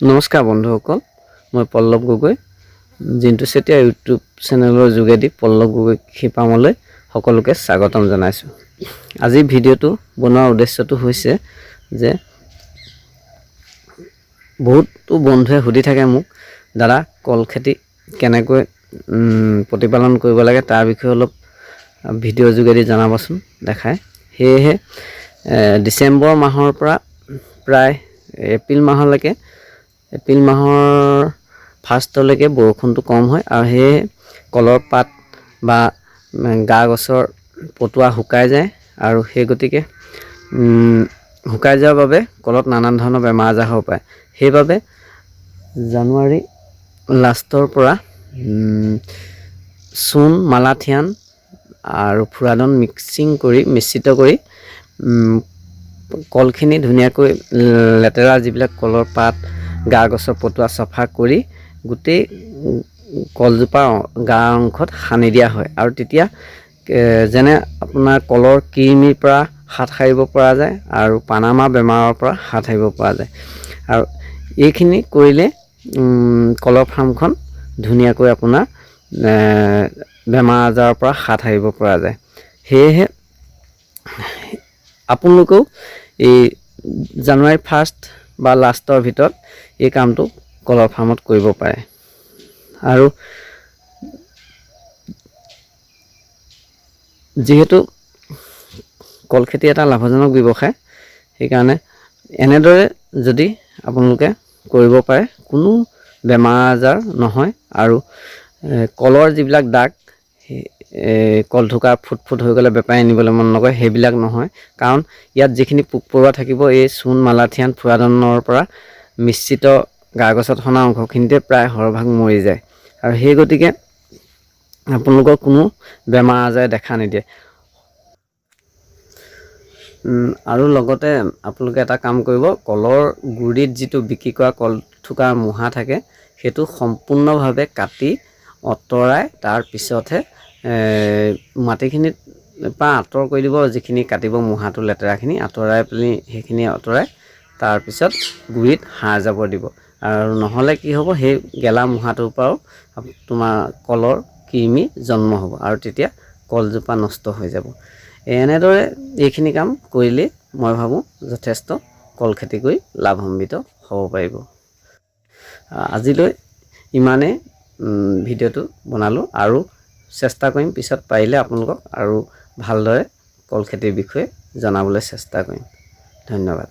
নমস্কাৰ বন্ধুসকল, মই পল্লৱ গগৈ জিন্তু চেতিয়া ইউটিউব চেনেলৰ যোগেদি পল্লৱ গগৈ কৃষি ফাৰ্মলৈ সকলোকে স্বাগতম জনাইছোঁ। আজি ভিডিঅ'টো বনোৱাৰ উদ্দেশ্যটো হৈছে যে বহুতো বন্ধুৱে সুধি থাকে মোক, দাদা কল খেতি কেনেকৈ প্ৰতিপালন কৰিব লাগে তাৰ বিষয়ে অলপ ভিডিঅ'ৰ যোগেদি জনাবচোন দেখায়। সেয়েহে ডিচেম্বৰ মাহৰ পৰা প্ৰায় এপ্ৰিল মাহলৈকে এপ্ৰিল মাহৰ ফাৰ্ষ্টলৈকে বৰষুণটো কম হয় আৰু সেয়ে কলৰ পাত বা গা গছৰ পতুৱা শুকাই যায় আৰু সেই গতিকে শুকাই যোৱাৰ বাবে কলত নানান ধৰণৰ বেমাৰ আজাৰ হ'ব পাৰে। সেইবাবে জানুৱাৰী লাষ্টৰ পৰা চূণ মালাথিয়ান আৰু ফুৰাডন মিশ্ৰিত কৰি কলখিনি ধুনীয়াকৈ লেতেৰা যিবিলাক কলৰ পাত গা গছৰ পতুৱা চফা কৰি গোটেই কলজোপাৰ গা অংশত সানি দিয়া হয় আৰু তেতিয়া যেনে আপোনাৰ কলৰ কৃমিৰ পৰা হাত সাৰিব পৰা যায় আৰু পানামা বেমাৰৰ পৰা হাত সাৰিব পৰা যায়। আৰু এইখিনি কৰিলে কলৰ ফাৰ্মখন ধুনীয়াকৈ আপোনাৰ বেমাৰ আজাৰৰ পৰা হাত সাৰিব পৰা যায়। সেয়েহে আপোনালোকেও এই জানুৱাৰী ফাৰ্ষ্ট বা লাষ্টৰ ভিতৰত এই কামটো কলৰ ফাৰ্মত কৰিব পাৰে। আৰু যিহেতু কল খেতি এটা লাভজনক ব্যৱসায়, সেইকাৰণে এনেদৰে যদি আপোনালোকে কৰিব পাৰে কোনো বেমাৰ আজাৰ নহয় আৰু কলৰ যিবিলাক দাগ কল থুকা ফুট হৈ গ'লে বেপাৰী নিবলৈ মন নকৰে সেইবিলাক নহয়, কাৰণ ইয়াত যিখিনি পোক পৰুৱা থাকিব এই চূণ মালাথিয়ান ফুৰাডনৰ পৰা মিশ্ৰিত গা গছত সনা অংশখিনিতে প্ৰায় সৰহভাগ মৰি যায় আৰু সেই গতিকে আপোনালোকৰ কোনো বেমাৰ আজাৰে দেখা নিদিয়ে। আৰু লগতে আপোনালোকে এটা কাম কৰিব, কলৰ গুৰিত যিটো বিক্ৰী কৰা কল থুকাৰ মুহা থাকে সেইটো সম্পূৰ্ণভাৱে কাটি আঁতৰাই তাৰ পিছতহে মাটিখিনিত পৰা আঁতৰ কৰি দিব। যিখিনি কাটিব মুহাটো লেতেৰাখিনি আঁতৰাই পেলি সেইখিনি আঁতৰাই তাৰপিছত গুৰিত সাৰ জাবৰ দিব। আৰু নহ'লে কি হ'ব, সেই গেলা মুহাটোৰ পৰাও তোমাৰ কলৰ কৃমি জন্ম হ'ব আৰু তেতিয়া কলজোপা নষ্ট হৈ যাব। এনেদৰে এইখিনি কাম কৰিলে মই ভাবোঁ যথেষ্ট কল খেতি কৰি লাভান্বিত হ'ব পাৰিব। আজিলৈ ইমানেই ভিডিঅ'টো বনালোঁ আৰু চেষ্টা কৰিম পিছত পাৰিলে আপোনালোকক আৰু ভালদৰে কল খেতিৰ বিষয়ে জনাবলৈ চেষ্টা কৰিম। ধন্যবাদ।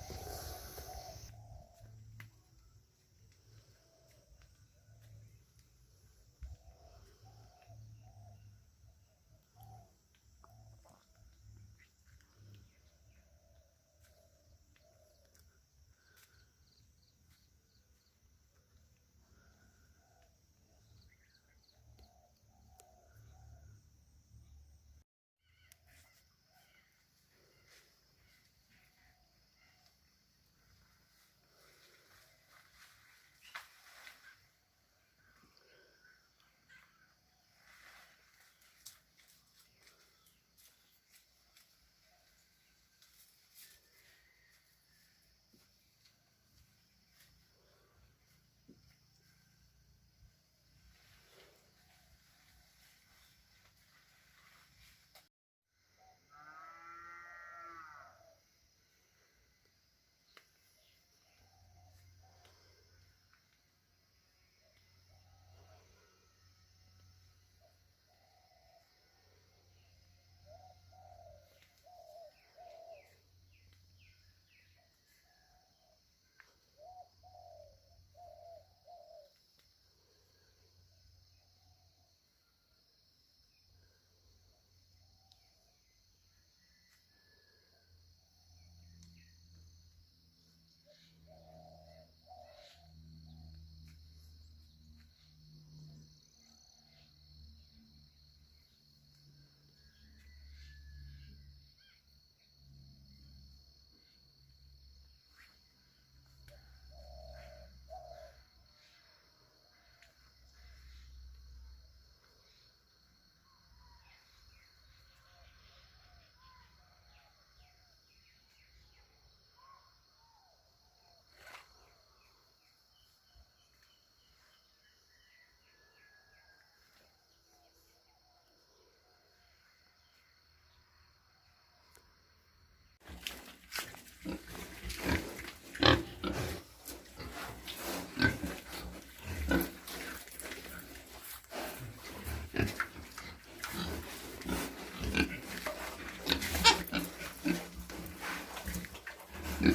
উম।